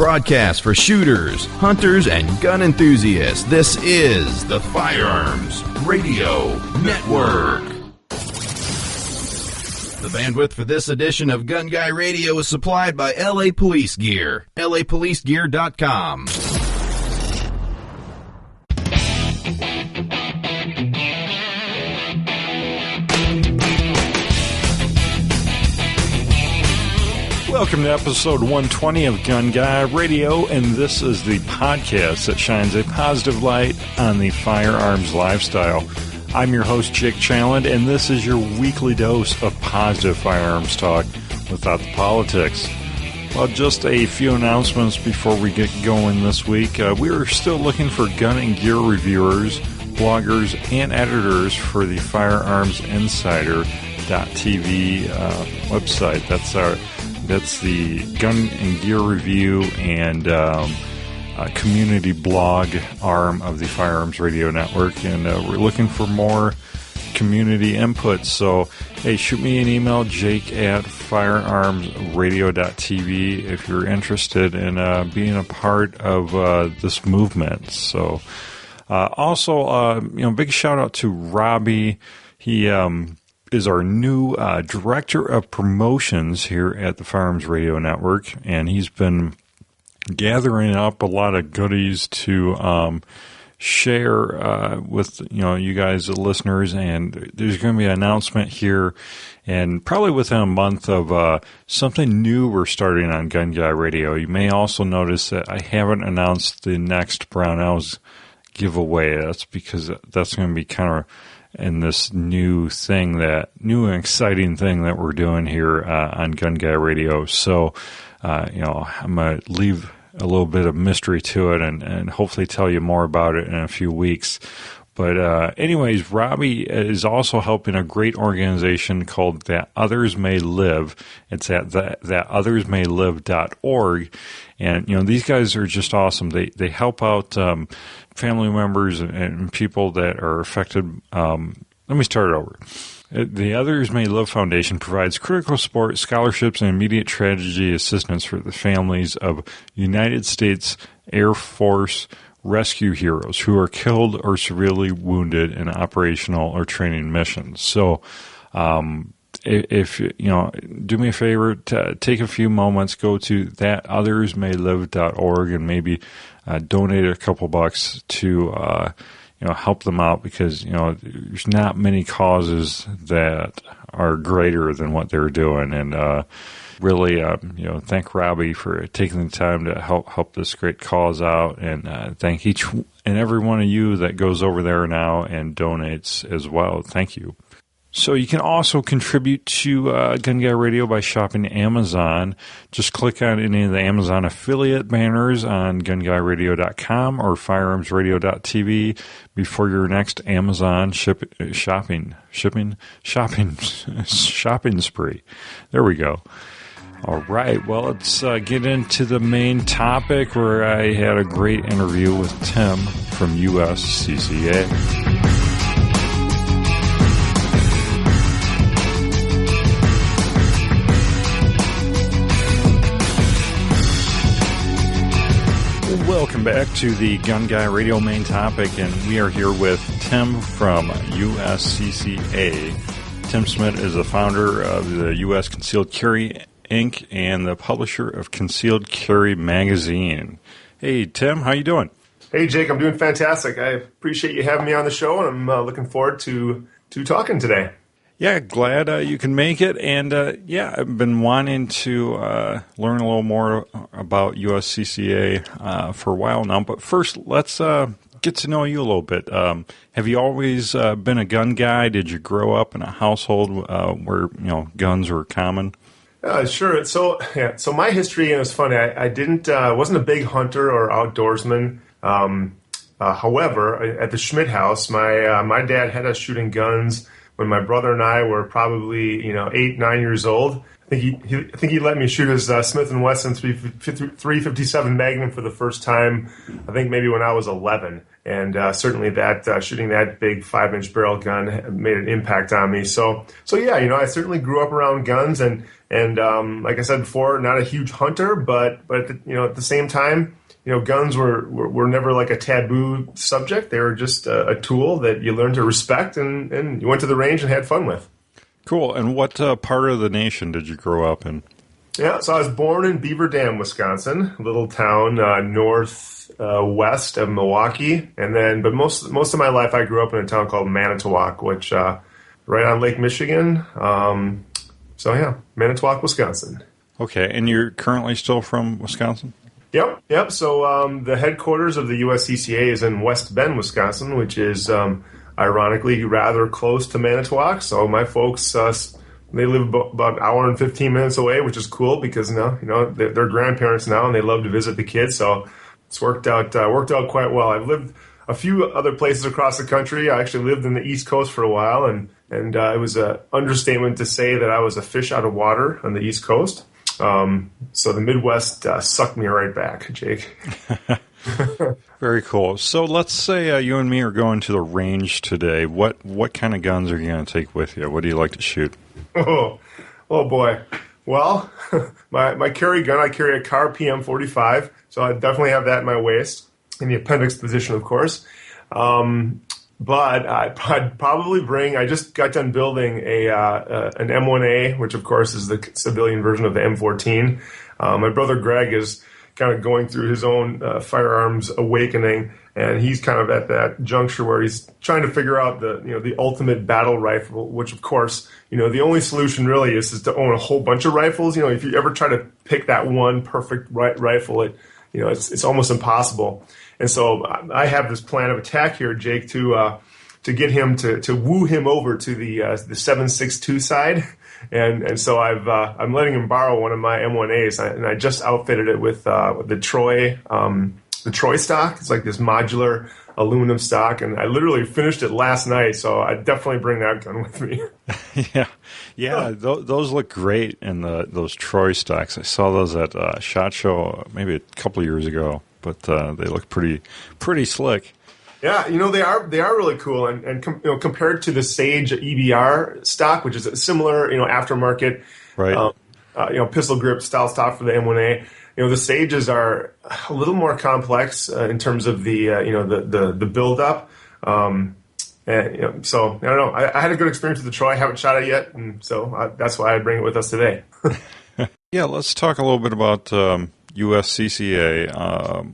broadcast for shooters, hunters, and gun enthusiasts. This is the Firearms Radio Network. The bandwidth for this edition of Gun Guy Radio is supplied by LA Police Gear, lapolicegear.com. Welcome to episode 120 of Gun Guy Radio, and this is the podcast that shines a positive light on the firearms lifestyle. I'm your host, Jake Challand, and this is your weekly dose of positive firearms talk without the politics. Well, just a few announcements before we get going this week. We are still looking for gun and gear reviewers, bloggers, and editors for the Firearms Insider.tv website. That's the gun and gear review and community blog arm of the Firearms Radio Network, and we're looking for more community input. So, hey, shoot me an email, jake@firearmsradio.tv, if you're interested in being a part of this movement. So, also, big shout out to Robbie. He is our new director of promotions here at the Firearms Radio Network, and he's been gathering up a lot of goodies to share with you guys, the listeners. And there's going to be an announcement here, and probably within a month, of something new we're starting on Gun Guy Radio. You may also notice that I haven't announced the next Brownells giveaway. That's because that's going to be kind of in this new and exciting thing that we're doing here on Gun Guy Radio. So, I'm going to leave a little bit of mystery to it and hopefully tell you more about it in a few weeks. But anyways, Robbie is also helping a great organization called That Others May Live. It's at thatothersmaylive.org. And, these guys are just awesome. They help out family members and people that are affected. Let me start it over. The Others May Live Foundation provides critical support, scholarships, and immediate tragedy assistance for the families of United States Air Force rescue heroes who are killed or severely wounded in operational or training missions. So, if do me a favor, take a few moments, go to thatothersmaylive.org and maybe donate a couple bucks to help them out, because there's not many causes that are greater than what they're doing. And really, thank Robbie for taking the time to help this great cause out, and thank each and every one of you that goes over there now and donates as well. Thank you. So you can also contribute to Gun Guy Radio by shopping Amazon. Just click on any of the Amazon affiliate banners on gunguyradio.com or firearmsradio.tv before your next Amazon shopping spree. There we go. All right, well, let's get into the main topic, where I had a great interview with Tim from USCCA. Welcome back to the Gun Guy Radio main topic, and we are here with Tim from USCCA. Tim Schmidt is the founder of the U.S. Concealed Carry Inc. and the publisher of Concealed Carry Magazine. Hey, Tim, how you doing? Hey, Jake, I'm doing fantastic. I appreciate you having me on the show, and I'm looking forward to talking today. Yeah, glad you can make it. And, I've been wanting to learn a little more about USCCA for a while now. But first, let's get to know you a little bit. Have you always been a gun guy? Did you grow up in a household where, guns were common? Sure. So my history, and it was funny, I wasn't a big hunter or outdoorsman. However, at the Schmidt house, my dad had us shooting guns when my brother and I were probably 8, 9 years old. I think he let me shoot his Smith & Wesson 357 Magnum for the first time, I think maybe when I was 11. And certainly that shooting that big 5-inch barrel gun made an impact on me. So yeah, I certainly grew up around guns, and like I said before, not a huge hunter, but at the same time, guns were never like a taboo subject. They were just a tool that you learned to respect, and you went to the range and had fun with. Cool. And what part of the nation did you grow up in? Yeah, so I was born in Beaver Dam, Wisconsin, a little town northwest of Milwaukee, but most of my life I grew up in a town called Manitowoc, which right on Lake Michigan. So yeah, Manitowoc, Wisconsin. Okay, and you're currently still from Wisconsin? Yep. So the headquarters of the USCCA is in West Bend, Wisconsin, which is ironically rather close to Manitowoc. So my folks, they live about an hour and 15 minutes away, which is cool because they're grandparents now and they love to visit the kids. So it's worked out quite well. I've lived a few other places across the country. I actually lived in the East Coast for a while, and it was an understatement to say that I was a fish out of water on the East Coast. So the Midwest sucked me right back, Jake. Very cool. So let's say you and me are going to the range today. What kind of guns are you going to take with you? What do you like to shoot? Oh boy. Well, my carry gun, I carry a Car PM45, so I definitely have that in my waist, in the appendix position, of course. But I'd probably bring, I just got done building an M1A, which of course is the civilian version of the M14. My brother Greg is kind of going through his own firearms awakening, and he's kind of at that juncture where he's trying to figure out the ultimate battle rifle, which of course, the only solution really is to own a whole bunch of rifles. If you ever try to pick that one perfect rifle, it's almost impossible. And so I have this plan of attack here, Jake, to get him to woo him over to the 7.62 side. And so I'm letting him borrow one of my M1As, and I just outfitted it with the Troy stock. It's like this modular aluminum stock, and I literally finished it last night. So I definitely bring that gun with me. Yeah. Those look great in those Troy stocks. I saw those at SHOT Show maybe a couple of years ago, but they look pretty slick. Yeah, they are really cool, and compared to the Sage EBR stock, which is a similar aftermarket, right? Pistol grip style stock for the M1A. The Sages are a little more complex in terms of the build up. So I don't know. I had a good experience with the Troy. I haven't shot it yet, and so that's why I bring it with us today. Yeah, let's talk a little bit about USCCA.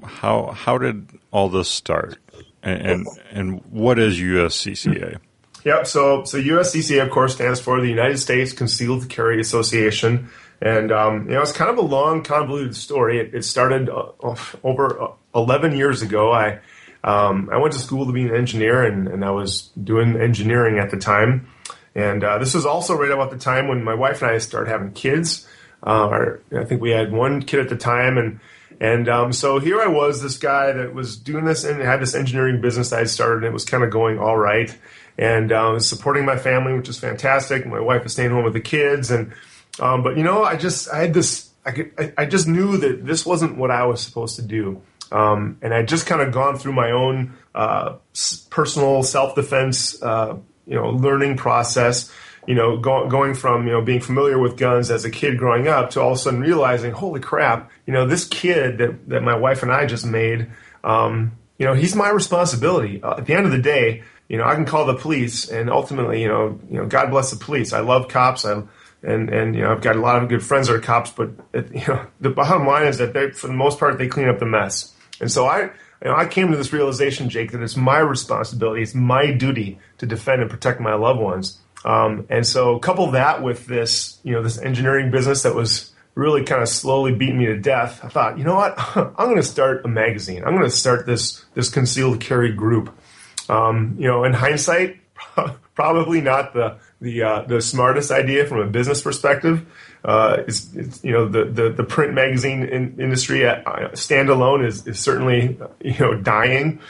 How did all this start? And what is USCCA? Yep. So USCCA, of course, stands for the United States Concealed Carry Association, and it's kind of a long, convoluted story. It started over 11 years ago. I went to school to be an engineer, and I was doing engineering at the time. And this was also right about the time when my wife and I started having kids. I think we had one kid at the time, and so here I was, this guy that was doing this and had this engineering business that I started, and it was kind of going all right. And I was supporting my family, which is fantastic. My wife was staying home with the kids, but I just knew that this wasn't what I was supposed to do. And I'd just kind of gone through my own personal self-defense, learning process. Going from, being familiar with guns as a kid growing up to all of a sudden realizing, holy crap, this kid that my wife and I just made, he's my responsibility. At the end of the day, I can call the police, and ultimately, God bless the police. I love cops. I've got a lot of good friends that are cops, but the bottom line is that for the most part, they clean up the mess. And so I came to this realization, Jake, that it's my responsibility, it's my duty to defend and protect my loved ones. And so couple that with this, this engineering business that was really kind of slowly beating me to death. I thought, you know what? I'm going to start a magazine. I'm going to start this concealed carry group. In hindsight, probably not the smartest idea from a business perspective. It's the print magazine industry standalone is certainly dying.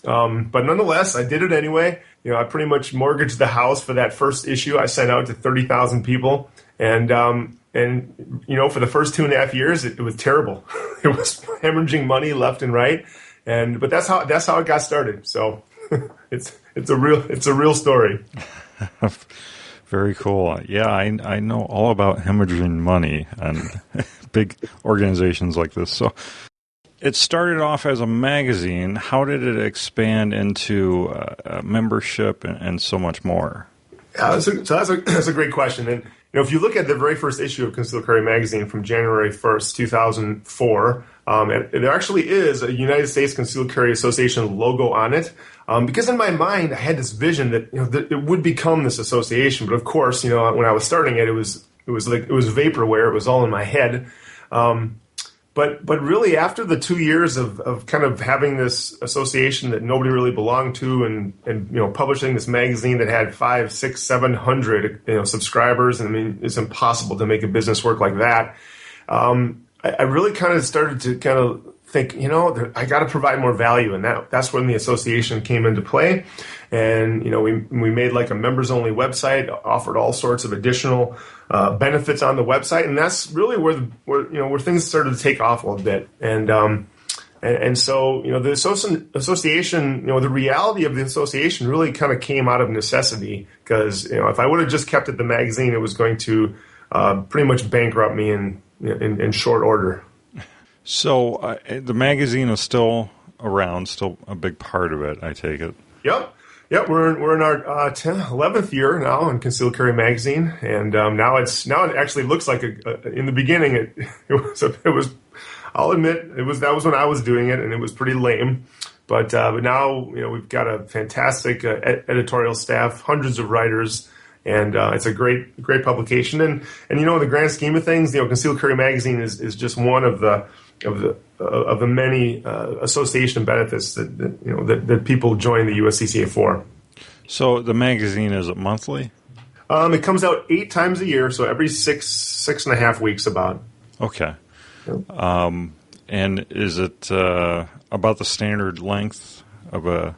But nonetheless, I did it anyway. I pretty much mortgaged the house for that first issue. I sent out to 30,000 people, and for the first 2.5 years, it was terrible. It was hemorrhaging money left and right, but that's how it got started. So it's a real story. Very cool. Yeah, I know all about hemorrhaging money and big organizations like this. So it started off as a magazine. How did it expand into a membership and so much more? Yeah, that's a great question. And if you look at the very first issue of Concealed Carry Magazine from January 1st, 2004, there actually is a United States Concealed Carry Association logo on it. Because in my mind, I had this vision that that it would become this association. But of course, when I was starting it, it was vaporware. It was all in my head. But really, after the 2 years of kind of having this association that nobody really belonged to, and publishing this magazine that had 500, 600, 700 subscribers, and I mean it's impossible to make a business work like that. I really kind of started to kind of think, I got to provide more value, and that's when the association came into play. And we made like a members only website, offered all sorts of additional benefits on the website, and that's really where things started to take off a little bit. And so the association, the reality of the association really kind of came out of necessity, because if I would have just kept it the magazine, it was going to pretty much bankrupt me in short order. So the magazine is still around, still a big part of it, I take it. Yep. Yeah, we're in our 11th year now in Concealed Carry Magazine, and now it actually looks like in the beginning it was I'll admit that was when I was doing it, and it was pretty lame, but now we've got a fantastic editorial staff, hundreds of writers, and it's a great publication, and in the grand scheme of things, Concealed Carry Magazine is just one of the many association benefits that people join the USCCA for. So the magazine, is it monthly? It comes out 8 times a year, so every 6.5 weeks about. Okay. And is it about the standard length of a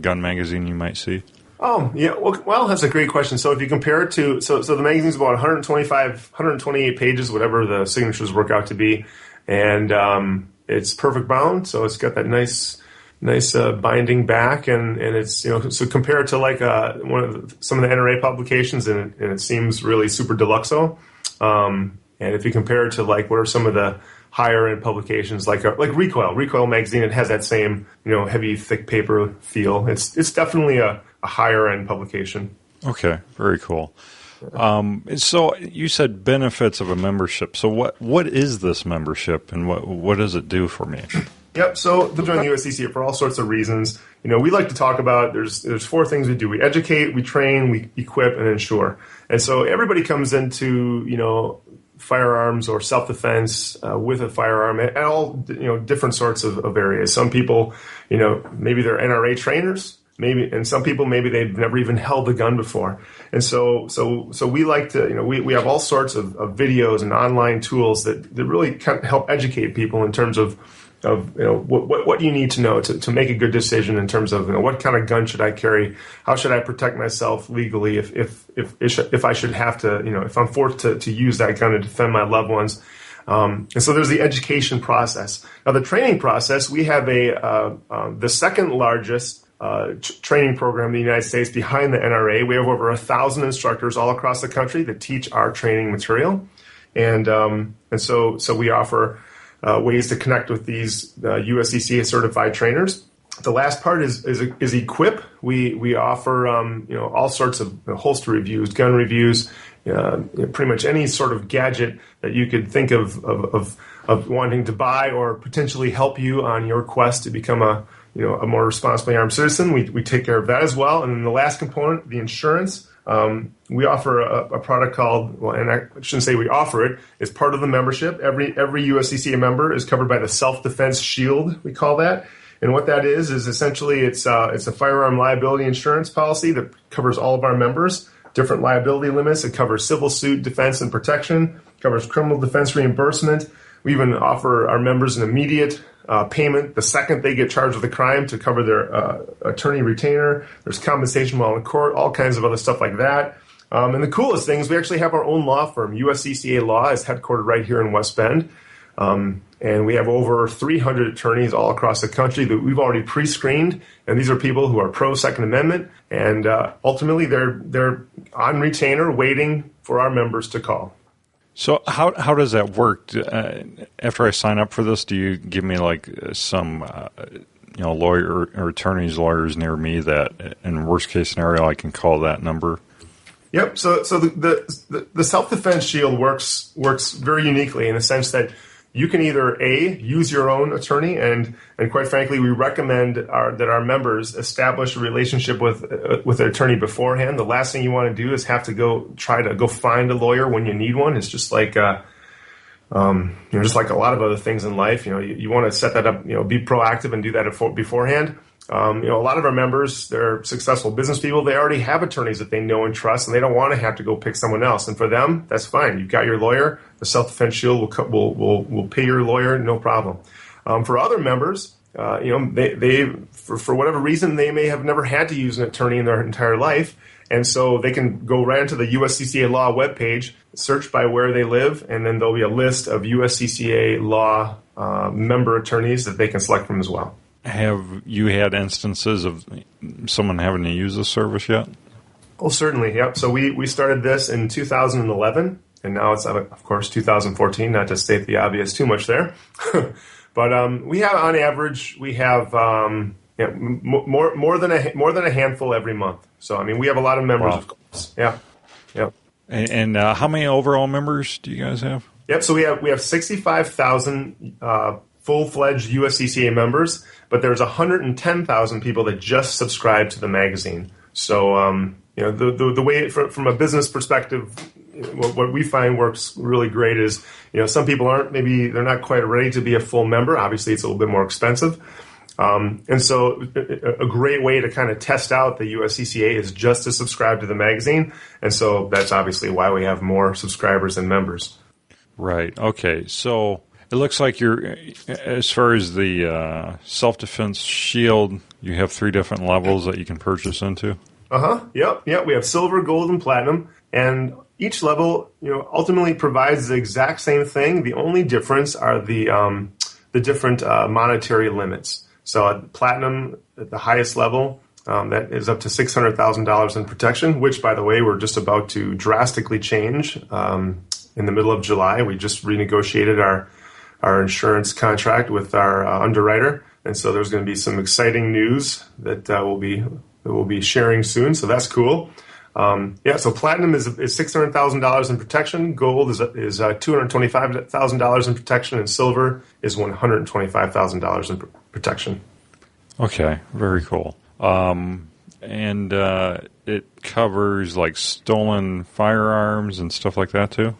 gun magazine you might see? Oh, yeah. Well, that's a great question. So if you compare it to, so the magazine's about 128 pages, whatever the signatures work out to be. And it's perfect bound, so it's got that nice binding back, and it's so compare it to like some of the NRA publications, and it seems really super deluxo. And if you compare it to like what are some of the higher end publications like Recoil magazine, it has that same heavy thick paper feel. It's definitely a higher end publication. Okay, very cool. So you said benefits of a membership. So what is this membership, and what does it do for me? Yep. So to join the USCCA for all sorts of reasons. We like to talk about there's 4 things we do. We educate, we train, we equip, and insure. And so everybody comes into firearms or self-defense with a firearm at all different sorts of areas. Some people maybe they're NRA trainers. And some people, maybe they've never even held a gun before. And so we like to, we have all sorts of videos and online tools that really kind of help educate people in terms of what you need to know to make a good decision in terms of what kind of gun should I carry, how should I protect myself legally if I should have to, if I'm forced to use that gun to defend my loved ones. And so there's the education process. Now the training process, we have the second largest training program in the United States behind the NRA. We have over 1,000 instructors all across the country that teach our training material, and so we offer ways to connect with these USCCA certified trainers. The last part is equip. We offer all sorts of holster reviews, gun reviews, pretty much any sort of gadget that you could think of wanting to buy or potentially help you on your quest to become a more responsibly armed citizen. We take care of that as well. And then the last component, the insurance, we offer a product called, and I shouldn't say we offer it, it's part of the membership. Every USCCA member is covered by the Self-Defense Shield, we call that. And what that is essentially it's a firearm liability insurance policy that covers all of our members, different liability limits. It covers civil suit defense and protection, covers criminal defense reimbursement. We even offer our members an immediate payment the second they get charged with a crime to cover their attorney retainer. There's compensation while in court, all kinds of other stuff like that. And the coolest thing is we actually have our own law firm. USCCA Law is headquartered right here in West Bend. And we have over 300 attorneys all across the country that we've already pre-screened. And these are people who are pro-Second Amendment. And ultimately, they're on retainer waiting for our members to call. So how does that work? After I sign up for this, do you give me like some lawyer or lawyers near me that in worst case scenario I can call that number? Yep. So the self-defense shield works very uniquely in the sense that you can either use your own attorney, and quite frankly, we recommend that our members establish a relationship with an attorney beforehand. The last thing you want to do is have to try to find a lawyer when you need one. It's just like just like a lot of other things in life. You want to set that up. Be proactive and do that beforehand. A lot of our members, they're successful business people. They already have attorneys that they know and trust, and they don't want to have to go pick someone else. And for them, that's fine. You've got your lawyer. The self-defense shield will pay your lawyer, no problem. For other members, they for whatever reason, they may have never had to use an attorney in their entire life, and so they can go right into the USCCA Law webpage, search by where they live, and then there'll be a list of USCCA Law member attorneys that they can select from as well. Have you had instances of someone having to use this service yet? Oh, certainly, yep. So we started this in 2011, and now it's, of course, 2014, not to state the obvious too much there. But we have, on average, more than a handful every month. So, we have a lot of members, wow. Of course. Yeah. Yep. And how many overall members do you guys have? Yep, so we have 65,000 full-fledged USCCA members, but there's 110,000 people that just subscribe to the magazine. So, the way from a business perspective, what we find works really great is, some people they're not quite ready to be a full member. Obviously, it's a little bit more expensive. And so a great way to kind of test out the USCCA is just to subscribe to the magazine. And so that's obviously why we have more subscribers than members. Right. Okay. So it looks like as far as the self-defense shield, you have 3 different levels that you can purchase into? Yep. We have silver, gold, and platinum. And each level, ultimately provides the exact same thing. The only difference are the different monetary limits. So at platinum, at the highest level, that is up to $600,000 in protection, which, by the way, we're just about to drastically change in the middle of July. We just renegotiated our insurance contract with our underwriter, and so there's going to be some exciting news that we'll be sharing soon. So that's cool. So platinum is $600,000 in protection. Gold is $225,000 in protection, and silver is $125,000 in protection. Okay, very cool. And it covers like stolen firearms and stuff like that too?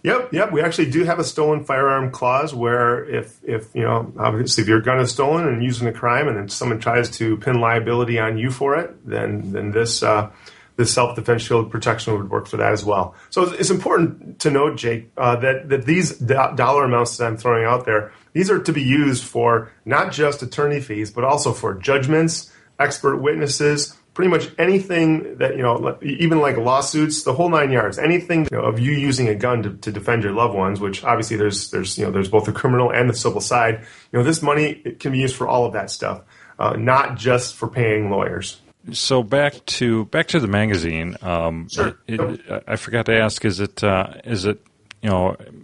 Yep. We actually do have a stolen firearm clause where if obviously if your gun is stolen and used in a crime and then someone tries to pin liability on you for it, then this self-defense shield protection would work for that as well. So it's important to note, Jake, that these dollar amounts that I'm throwing out there, these are to be used for not just attorney fees, but also for judgments, expert witnesses, pretty much anything that, even like lawsuits, the whole 9 yards, anything of you using a gun to defend your loved ones, which obviously there's both the criminal and the civil side. this money can be used for all of that stuff, not just for paying lawyers. So back to the magazine. Sure. I forgot to ask: is it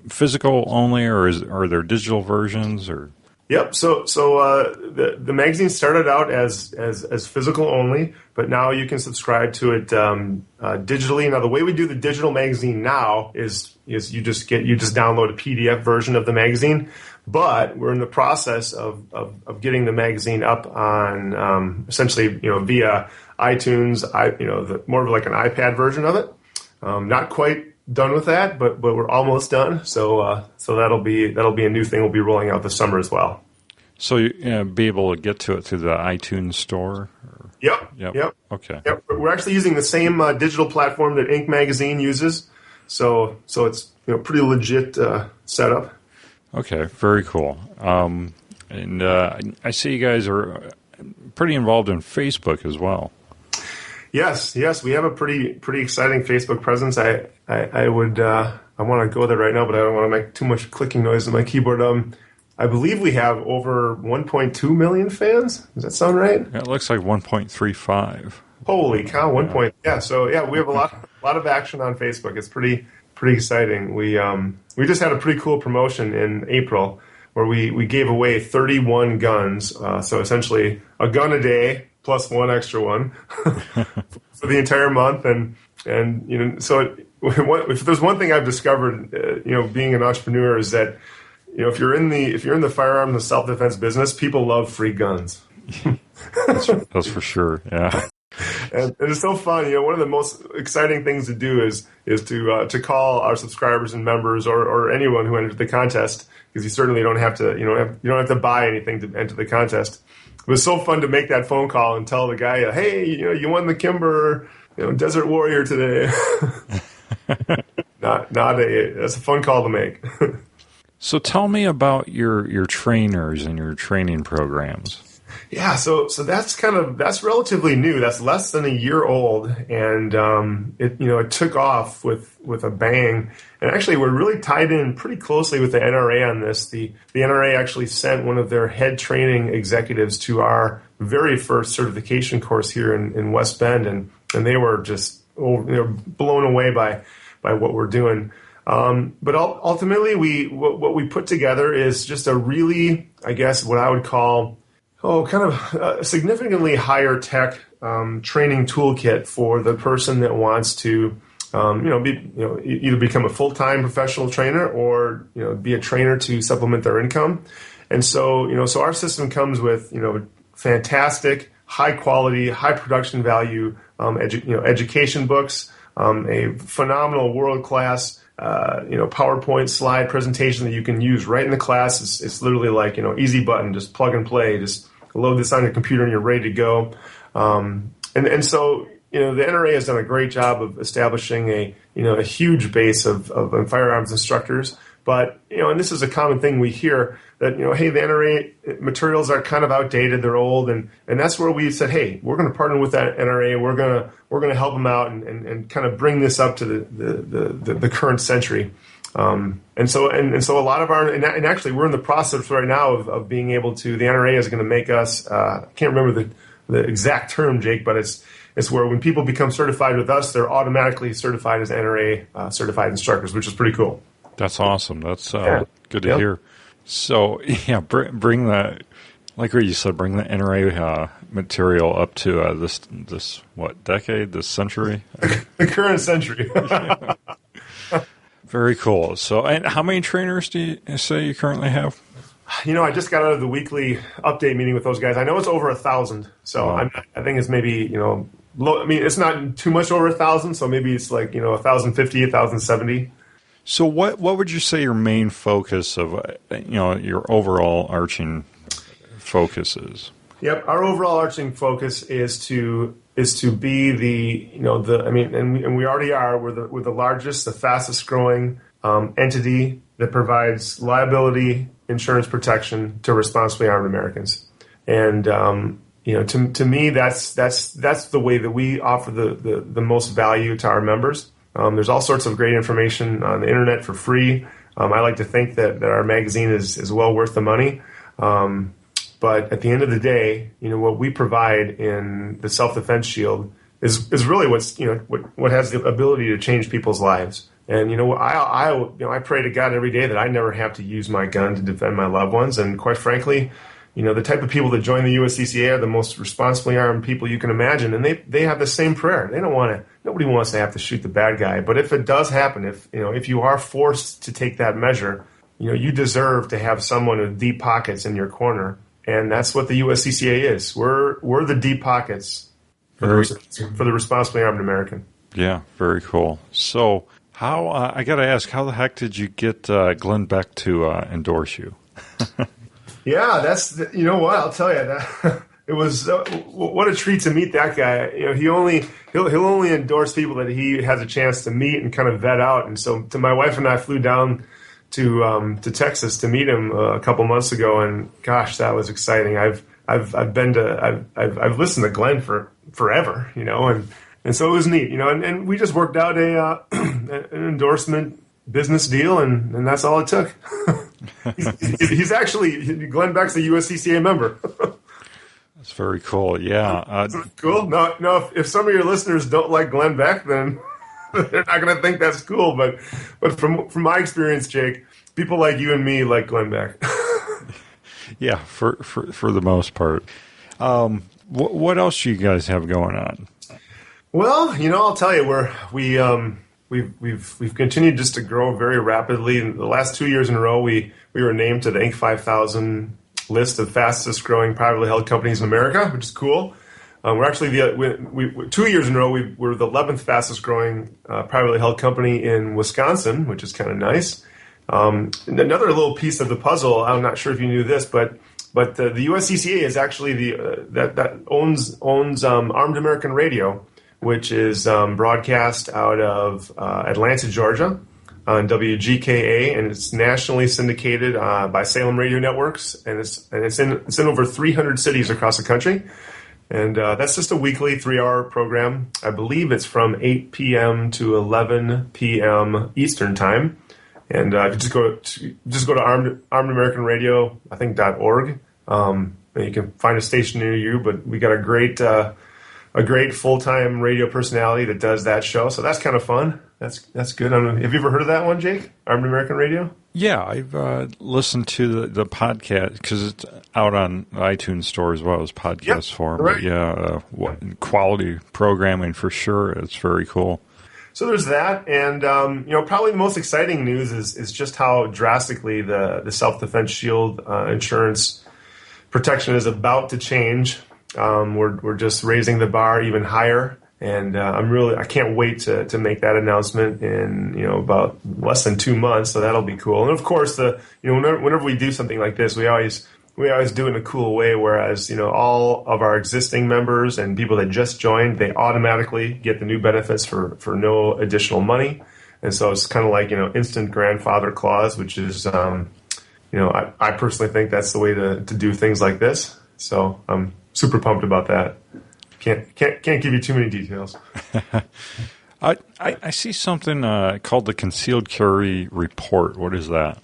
physical only, or are there digital versions? Or Yep. So the magazine started out as physical only, but now you can subscribe to it digitally. Now the way we do the digital magazine now is you just download a PDF version of the magazine. But we're in the process of getting the magazine up on essentially via iTunes, more of like an iPad version of it. Not quite done with that, but we're almost done. So that'll be a new thing we'll be rolling out this summer as well. So you be able to get to it through the iTunes store? Yep. Okay. Yep. We're actually using the same digital platform that Inc. Magazine uses. So it's pretty legit setup. Okay, very cool. And I see you guys are pretty involved in Facebook as well. Yes, we have a pretty exciting Facebook presence. I would I want to go there right now, but I don't want to make too much clicking noise on my keyboard. I believe we have over 1.2 million fans. Does that sound right? Yeah, it looks like 1.35. Holy cow! So we have a lot of action on Facebook. It's pretty exciting. We just had a pretty cool promotion in April where we gave away 31 guns. So essentially a gun a day plus one extra one for the entire month. And so if there's one thing I've discovered, being an entrepreneur is that, if you're in the firearms and self-defense business, people love free guns. That's for sure. Yeah. And it's so fun. One of the most exciting things to do is to call our subscribers and members or anyone who entered the contest, because you certainly don't have to you don't have to buy anything to enter the contest. It was so fun to make that phone call and tell the guy, hey, you won the Kimber Desert Warrior today. That's a fun call to make. So tell me about your trainers and your training programs. Yeah, so that's relatively new. That's less than a year old, and it took off with a bang. And actually, we're really tied in pretty closely with the NRA on this. The NRA actually sent one of their head training executives to our very first certification course here in West Bend, and they were just blown away by what we're doing. But ultimately, what we put together is just a really, I guess, what I would call kind of a significantly higher tech training toolkit for the person that wants to, either become a full-time professional trainer or be a trainer to supplement their income. And so our system comes with fantastic, high quality, high production value education books, a phenomenal world-class PowerPoint slide presentation that you can use right in the class. It's literally like easy button, just plug and play, just load this on your computer and you're ready to go. And so the NRA has done a great job of establishing a huge base of firearms instructors. But and this is a common thing we hear that hey, the NRA materials are kind of outdated, they're old, and that's where we said, hey, we're going to partner with that NRA, we're going to help them out and kind of bring this up to the current century. And so a lot of our and actually we're in the process right now of being able to. The NRA is going to make us. I can't remember the exact term, Jake, but it's where when people become certified with us, they're automatically certified as NRA certified instructors, which is pretty cool. That's awesome. That's good to hear. So yeah, bring that, like what you said, bring the NRA material up to this what decade, this century, the current century. Very cool. So, and how many trainers do you say you currently have? I just got out of the weekly update meeting with those guys. I know it's over 1,000. So wow. I think it's maybe low. I mean, it's not too much over 1,000. So maybe it's like 1,050, 1,070. So what would you say your main focus of your overall arching focus is? Yep, our overall arching focus is to be and we already are. We're the largest, the fastest growing entity that provides liability insurance protection to responsibly armed Americans. And to me, that's the way that we offer the most value to our members. There's all sorts of great information on the internet for free. I like to think that our magazine is well worth the money. But at the end of the day, what we provide in the self-defense shield is really what has the ability to change people's lives. And I pray to God every day that I never have to use my gun to defend my loved ones. And quite frankly, the type of people that join the USCCA are the most responsibly armed people you can imagine, and they have the same prayer. They don't want to. Nobody wants to have to shoot the bad guy. But if it does happen, if you are forced to take that measure, you deserve to have someone with deep pockets in your corner, and that's what the USCCA is. We're the deep pockets for the responsibly armed American. Yeah, very cool. So, how I got to ask, how the heck did you get Glenn Beck to endorse you? Yeah, that's what I'll tell you. That it was what a treat to meet that guy. He'll only endorse people that he has a chance to meet and kind of vet out. And so, my wife and I flew down to Texas to meet him a couple months ago, and gosh, that was exciting. I've listened to Glenn for forever, and And so it was neat, and we just worked out an endorsement business deal, and that's all it took. he's actually, Glenn Beck's a USCCA member. That's very cool. Yeah. Cool. No. If some of your listeners don't like Glenn Beck, then they're not going to think that's cool. But from my experience, Jake, people like you and me like Glenn Beck. Yeah, for the most part. What else do you guys have going on? Well, I'll tell you, we've continued just to grow very rapidly. In the last 2 years in a row, we were named to the Inc. 5000 list of fastest growing privately held companies in America, which is cool. We're actually 2 years in a row. We're the 11th fastest growing privately held company in Wisconsin, which is kind of nice. Another little piece of the puzzle. I'm not sure if you knew this, but the USCCA is actually that owns Armed American Radio, which is broadcast out of Atlanta, Georgia, on WGKA, and it's nationally syndicated by Salem Radio Networks, and it's in over 300 cities across the country. And that's just a weekly 3-hour program. I believe it's from 8 p.m. to 11 p.m. Eastern time. And if you just go to Armed American Radio, I think .org. And you can find a station near you. But we got a great full-time radio personality that does that show. So that's kind of fun. That's good. Have you ever heard of that one, Jake? Armed American Radio? Yeah, I've listened to the podcast because it's out on iTunes store as well as podcast form. Right. Yeah, quality programming for sure. It's very cool. So there's that, and probably the most exciting news is just how drastically the self-defense shield insurance protection is about to change. We're just raising the bar even higher, and I can't wait to make that announcement in about less than 2 months. So that'll be cool. And of course, whenever we do something like this, we always do it in a cool way. Whereas all of our existing members and people that just joined, they automatically get the new benefits for no additional money. And so it's kind of like instant grandfather clause, which is I personally think that's the way to do things like this. So I'm super pumped about that. Can't give you too many details. I see something called the Concealed Carry Report. What is that?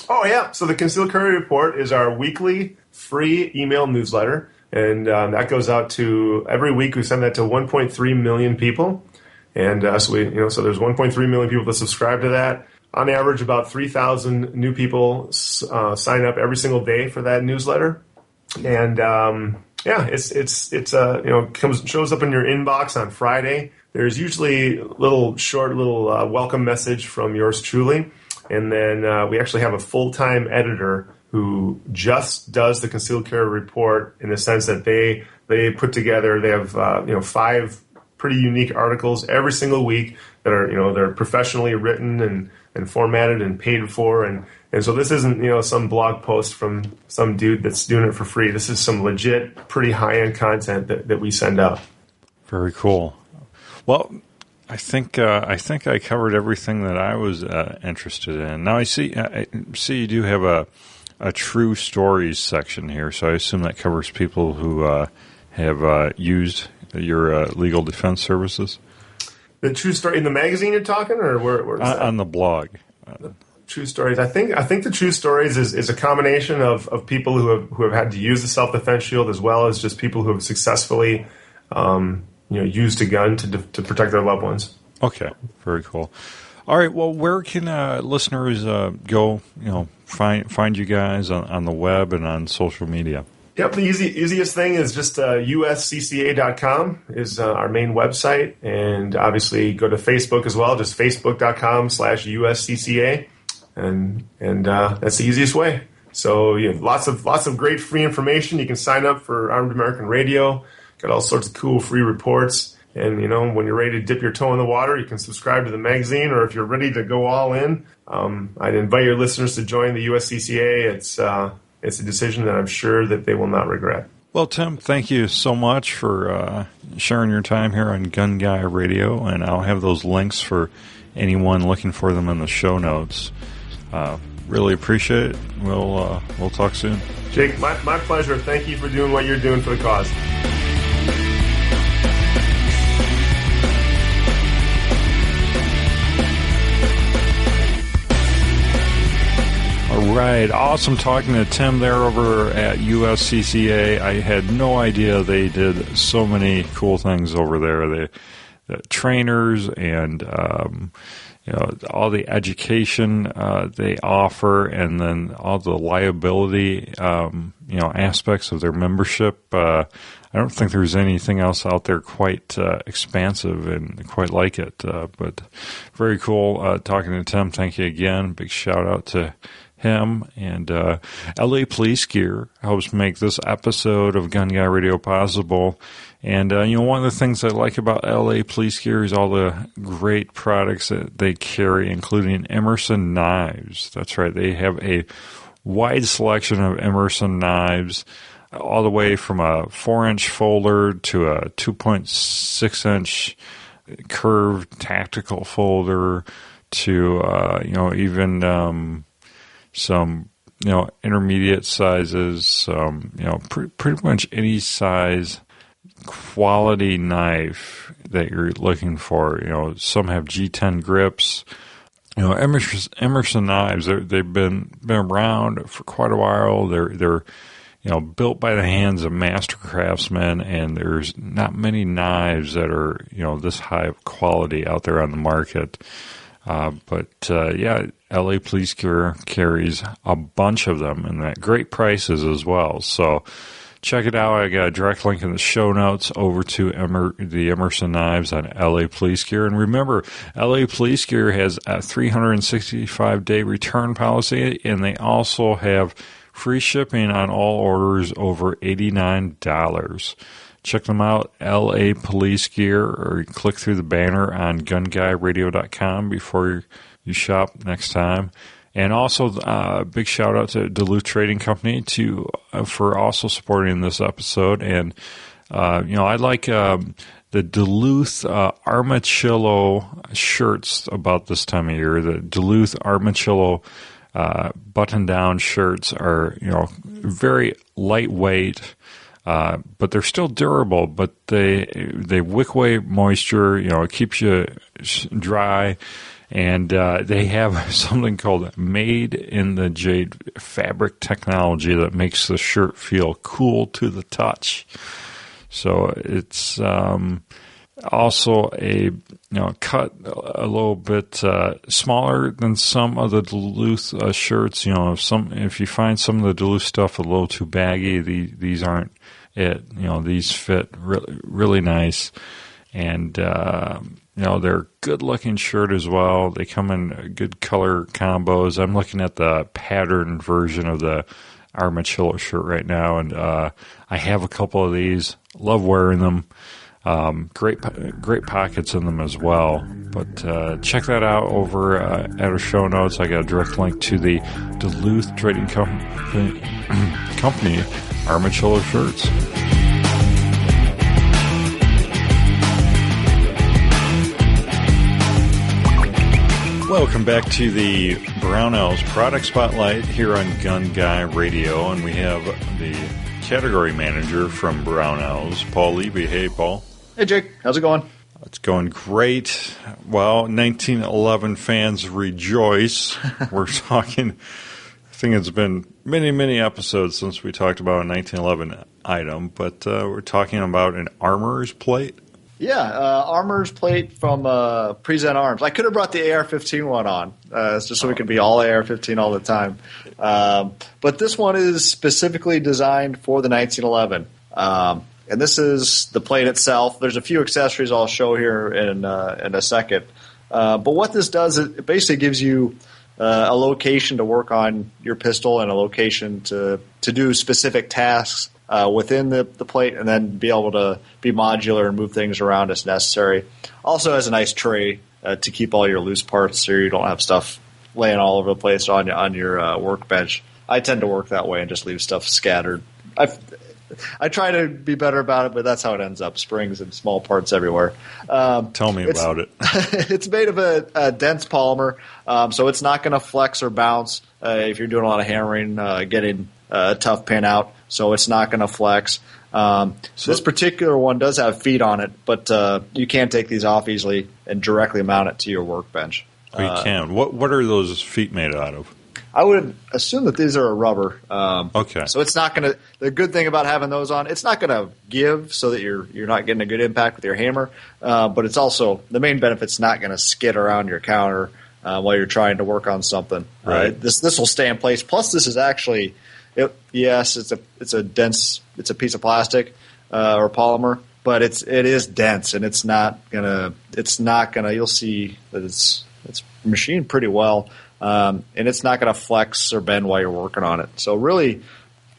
Oh, yeah. So the Concealed Carry Report is our weekly free email newsletter. And that goes out to every week. We send that to 1.3 million people. And so there's 1.3 million people that subscribe to that. On average, about 3,000 new people sign up every single day for that newsletter. And shows up in your inbox on Friday. There's usually a short welcome message from yours truly. And then we actually have a full-time editor who just does the Concealed Carry Report in the sense that they put together, they have 5 pretty unique articles every single week that are they're professionally written and formatted and paid for, and so this isn't some blog post from some dude that's doing it for free. This is some legit, pretty high-end content that we send out. Very cool. Well, I think I covered everything that I was interested in. Now I see you do have a true stories section here, so I assume that covers people who have used your legal defense services. The true story in the magazine you're talking, or where is that? On the blog. True stories. I think the true stories is a combination of people who have had to use the self-defense shield, as well as just people who have successfully used a gun to protect their loved ones. Okay, very cool. All right, well, where can listeners go? Find you guys on the web and on social media. Yep, the easiest thing is just USCCA.com is our main website, and obviously go to Facebook as well, just facebook.com/USCCA, and that's the easiest way. So lots of great free information. You can sign up for Armed American Radio, got all sorts of cool free reports, and when you're ready to dip your toe in the water, you can subscribe to the magazine, or if you're ready to go all in, I'd invite your listeners to join the USCCA. It's a decision that I'm sure that they will not regret. Well, Tim, thank you so much for sharing your time here on Gun Guy Radio, and I'll have those links for anyone looking for them in the show notes. Really appreciate it. We'll talk soon. Jake, my pleasure. Thank you for doing what you're doing for the cause. right. Awesome talking to Tim there over at USCCA. I had no idea they did so many cool things over there. The trainers and all the education they offer, and then all the liability aspects of their membership. I don't think there's anything else out there quite expansive and quite like it. But very cool talking to Tim. Thank you again. Big shout out to him. And LA Police Gear helps make this episode of Gun Guy Radio possible. And, one of the things I like about LA Police Gear is all the great products that they carry, including Emerson knives. That's right. They have a wide selection of Emerson knives, all the way from a 4-inch folder to a 2.6-inch curved tactical folder to, even some, intermediate sizes, pretty much any size quality knife that you're looking for. Some have G10 grips. Emerson knives, they've been around for quite a while. They're built by the hands of master craftsmen, and there's not many knives that are, this high of quality out there on the market. But LA Police Gear carries a bunch of them and at great prices as well. So check it out. I got a direct link in the show notes over to the Emerson knives on LA Police Gear. And remember, LA Police Gear has a 365-day return policy, and they also have free shipping on all orders over $89. Check them out, LA Police Gear, or click through the banner on gunguyradio.com before you shop next time. And also, big shout out to Duluth Trading Company for also supporting this episode. And I like the Duluth Armachillo shirts about this time of year. The Duluth Armachillo button-down shirts are very lightweight, but they're still durable. But they wick away moisture. It keeps you dry. And they have something called Made in the Jade fabric technology that makes the shirt feel cool to the touch. So it's also cut a little bit smaller than some of the Duluth shirts. If you find some of the Duluth stuff a little too baggy, these aren't it. These fit really, really nice. And they're a good-looking shirt as well. They come in good color combos. I'm looking at the pattern version of the Armachillo shirt right now, and I have a couple of these. Love wearing them. Great pockets in them as well. But check that out over at our show notes. I got a direct link to the Duluth Trading Company Armachillo shirts. Welcome back to the Brownells Product Spotlight here on Gun Guy Radio, and we have the category manager from Brownells, Paul Levy. Hey, Paul. Hey, Jake. How's it going? It's going great. Well, 1911 fans rejoice. We're talking, I think it's been many, many episodes since we talked about a 1911 item, but we're talking about an armorer's plate. Yeah, armorer's plate from Present Arms. I could have brought the AR-15 one on, just so we could be all AR-15 all the time. But this one is specifically designed for the 1911. And this is the plate itself. There's a few accessories I'll show here in a second. But what this does, it basically gives you a location to work on your pistol and a location to do specific tasks within the plate, and then be able to be modular and move things around as necessary. Also has a nice tray to keep all your loose parts so you don't have stuff laying all over the place on your workbench. I tend to work that way and just leave stuff scattered. I try to be better about it, but that's how it ends up, springs and small parts everywhere. Tell me about it. It's made of a dense polymer, so it's not going to flex or bounce if you're doing a lot of hammering, getting a tough pin out, so it's not going to flex. This particular one does have feet on it, but you can take these off easily and directly mount it to your workbench. You can. What are those feet made out of? I would assume that these are a rubber. Okay. So it's not going to. The good thing about having those on, it's not going to give so that you're not getting a good impact with your hammer. But it's also the main benefit's not going to skid around your counter while you're trying to work on something. Right. This will stay in place. Plus, this is actually, it's a dense. It's a piece of plastic or polymer, but it is dense, and it's not gonna. You'll see that it's machined pretty well. And it's not going to flex or bend while you're working on it. So really,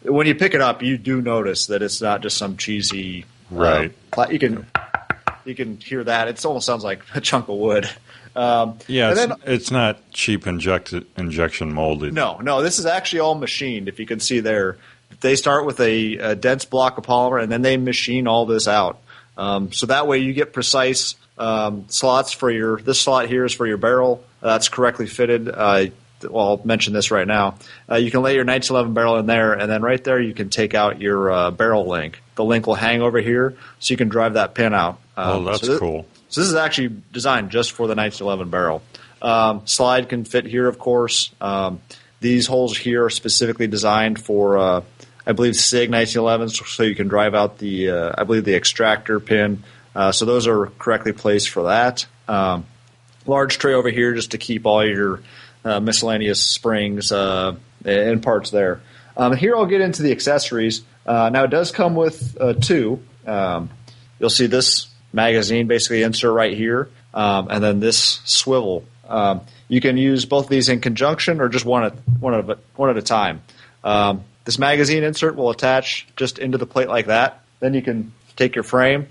when you pick it up, you do notice that it's not just some cheesy. Right. You can hear that. It almost sounds like a chunk of wood. It's not cheap injection molded. No. This is actually all machined. If you can see there, they start with a dense block of polymer, and then they machine all this out. So that way you get precise slots for this slot here is for your barrel. That's correctly fitted. I'll mention this right now. You can lay your 1911 barrel in there, and then right there you can take out your barrel link. The link will hang over here, so you can drive that pin out. That's cool. So this is actually designed just for the 1911 barrel. Slide can fit here, of course. These holes here are specifically designed for, I believe, SIG 1911s, so you can drive out the extractor pin. So those are correctly placed for that. Large tray over here just to keep all your miscellaneous springs and parts there. Here I'll get into the accessories. Now it does come with two. You'll see this magazine basically insert right here, and then this swivel. You can use both of these in conjunction or just one at a time. This magazine insert will attach just into the plate like that. Then you can take your frame,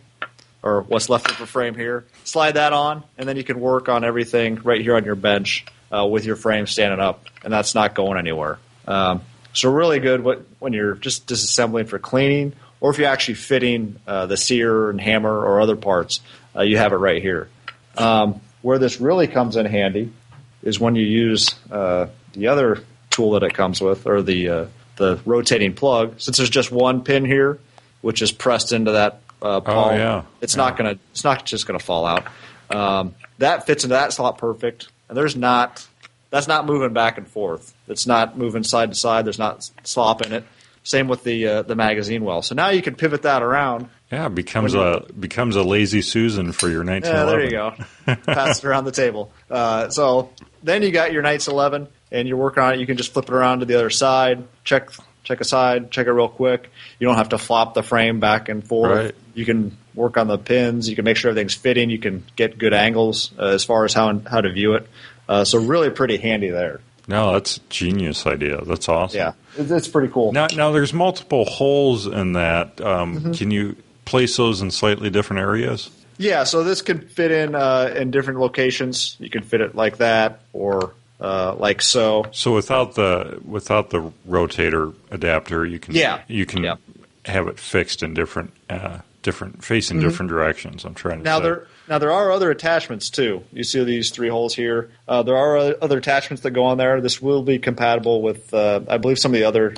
or what's left of the frame here, slide that on, and then you can work on everything right here on your bench with your frame standing up, and that's not going anywhere. So really good when you're just disassembling for cleaning, or if you're actually fitting the sear and hammer or other parts, you have it right here. Where this really comes in handy is when you use the other tool that it comes with, or the rotating plug. Since there's just one pin here, which is pressed into that palm, it's not just gonna fall out. That fits into that slot perfect, and that's not moving back and forth. It's not moving side to side. There's not slop in it. Same with the magazine well. So now you can pivot that around. Yeah, it becomes a lazy Susan for your 1911. Yeah, there you go. Pass it around the table. So then you got your Knights 11, and you're working on it. You can just flip it around to the other side, check a side, check it real quick. You don't have to flop the frame back and forth. Right. You can work on the pins. You can make sure everything's fitting. You can get good angles as far as how to view it. So really pretty handy there. No, that's a genius idea. That's awesome. Yeah, it's pretty cool. Now there's multiple holes in that. Can you place those in slightly different areas? Yeah, so this could fit in different locations. You can fit it like that, or like so. So without the rotator adapter, you can have it fixed in different facing different directions. I'm trying to say. Now there are other attachments too. You see these three holes here. There are other attachments that go on there. This will be compatible with, I believe, some of the other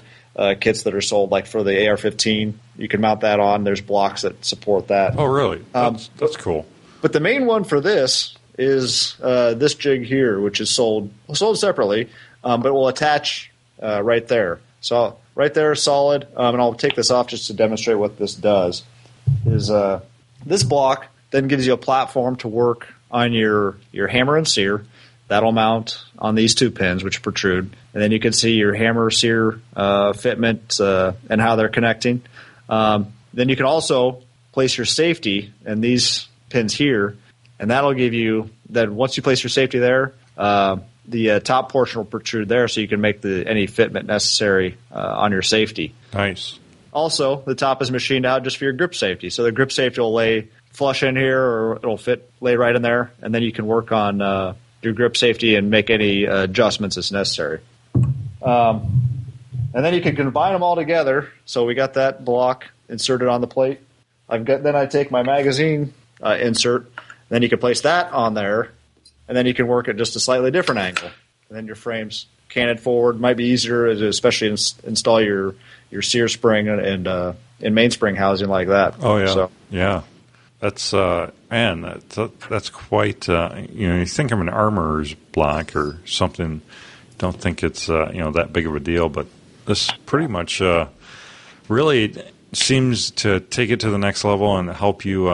kits that are sold, like for the AR-15. You can mount that on. There's blocks that support that. Oh, really? That's cool. But the main one for this is this jig here, which is sold separately, but will attach right there. So right there, solid. And I'll take this off just to demonstrate what this does. Is this block then gives you a platform to work on your hammer and sear. That'll mount on these two pins, which protrude. And then you can see your hammer sear fitment and how they're connecting. Then you can also place your safety in these pins here, and that'll give you – then once you place your safety there, the top portion will protrude there so you can make any fitment necessary on your safety. Nice. Also, the top is machined out just for your grip safety. So the grip safety will lay flush in here, or it'll lay right in there, and then you can work on your grip safety and make any adjustments as necessary. And then you can combine them all together. So we got that block inserted on the plate. Then I take my magazine insert, then you can place that on there, and then you can work at just a slightly different angle. And then your frame's canted forward. Might be easier to especially install your sear spring and mainspring housing like that. Oh yeah, so, yeah. That's that's quite. You think of an armorer's block or something. don't think it's that big of a deal, but this pretty much really seems to take it to the next level and help you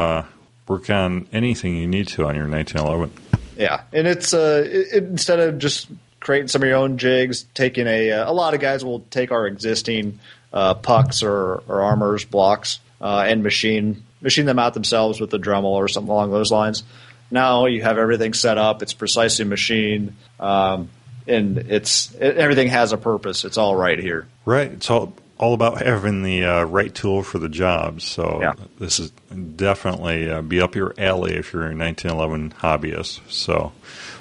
work on anything you need to on your 1911. Yeah, and it's instead of just creating some of your own jigs, taking a lot of guys will take our existing pucks or armors blocks and machine them out themselves with a Dremel or something along those lines. Now you have everything set up; it's precisely machined, and everything has a purpose. It's all right here. Right. It's all about having the right tool for the job. So This is definitely be up your alley if you're a 1911 hobbyist. So,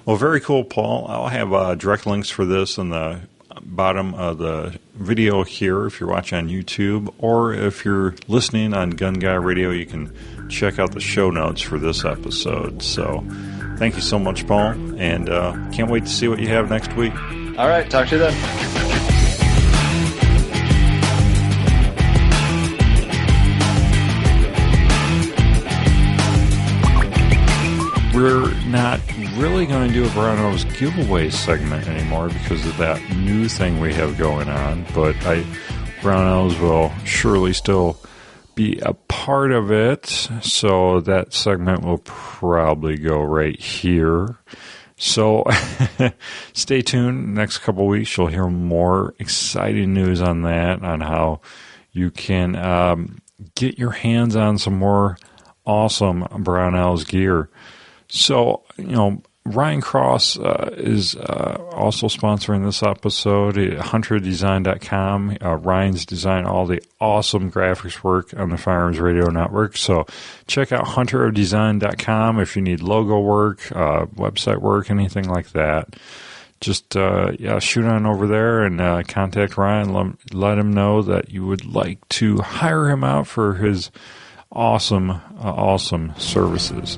well, very cool, Paul. I'll have direct links for this in the bottom of the video here if you're watching on YouTube, or if you're listening on Gun Guy Radio, you can check out the show notes for this episode. So thank you so much, Paul, and can't wait to see what you have next week. All right, talk to you then. We're not really going to do a Brown Nose giveaway segment anymore because of that new thing we have going on, but Brown Nose will surely still be a part of it, so that segment will probably go right here. So stay tuned. Next couple weeks you'll hear more exciting news on that, on how you can get your hands on some more awesome Brownells gear. So, Ryan Cross is also sponsoring this episode. HunterDesign.com. Ryan's designed all the awesome graphics work on the Firearms Radio Network. So check out HunterDesign.com if you need logo work, website work, anything like that. Just shoot on over there and contact Ryan. Let him know that you would like to hire him out for his awesome services.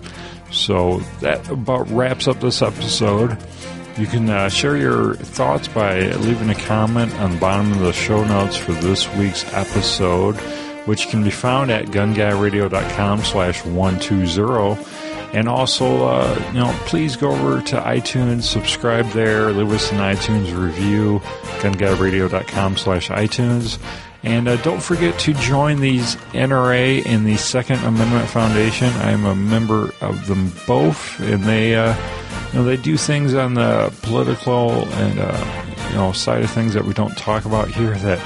So that about wraps up this episode. You can share your thoughts by leaving a comment on the bottom of the show notes for this week's episode, which can be found at gunguyradio.com/120. And also, please go over to iTunes, subscribe there, leave us an iTunes review, gunguyradio.com/iTunes. And don't forget to join these NRA and the Second Amendment Foundation. I'm a member of them both, and they do things on the political and side of things that we don't talk about here, that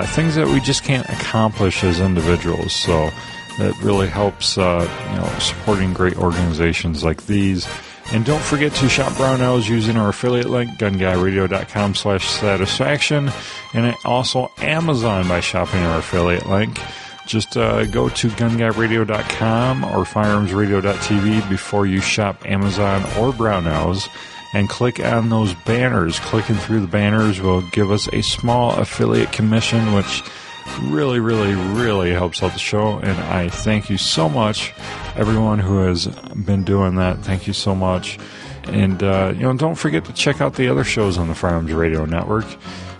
things that we just can't accomplish as individuals. So that really helps supporting great organizations like these. And don't forget to shop Brownells using our affiliate link, gunguyradio.com/satisfaction, and also Amazon by shopping our affiliate link. Just go to gunguyradio.com or firearmsradio.tv before you shop Amazon or Brownells, and click on those banners. Clicking through the banners will give us a small affiliate commission, which really, really, really helps out the show, and I thank you so much, everyone who has been doing that. Thank you so much. And don't forget to check out the other shows on the Firearms Radio Network.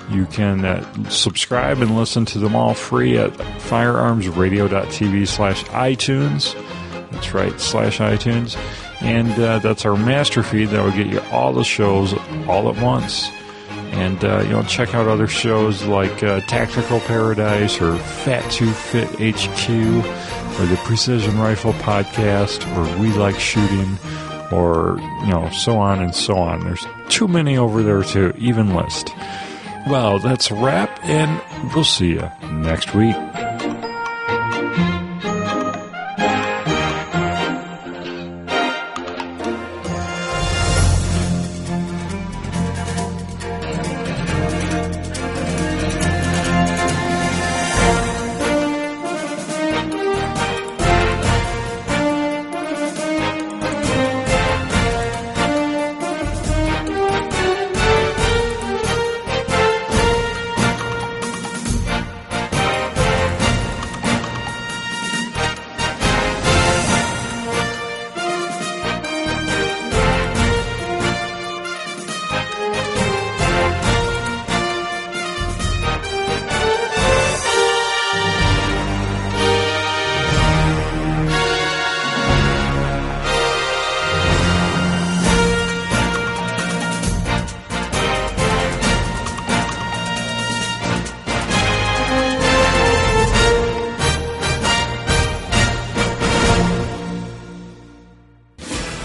You can subscribe and listen to them all free at firearmsradio.tv/iTunes. That's right, /iTunes. And that's our master feed that will get you all the shows all at once. And check out other shows like Tactical Paradise or Fat to Fit HQ or the Precision Rifle Podcast or We Like Shooting or so on and so on. There's too many over there to even list. Well, that's a wrap, and we'll see you next week.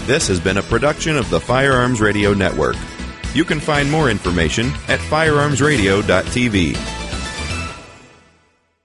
This has been a production of the Firearms Radio Network. You can find more information at firearmsradio.tv.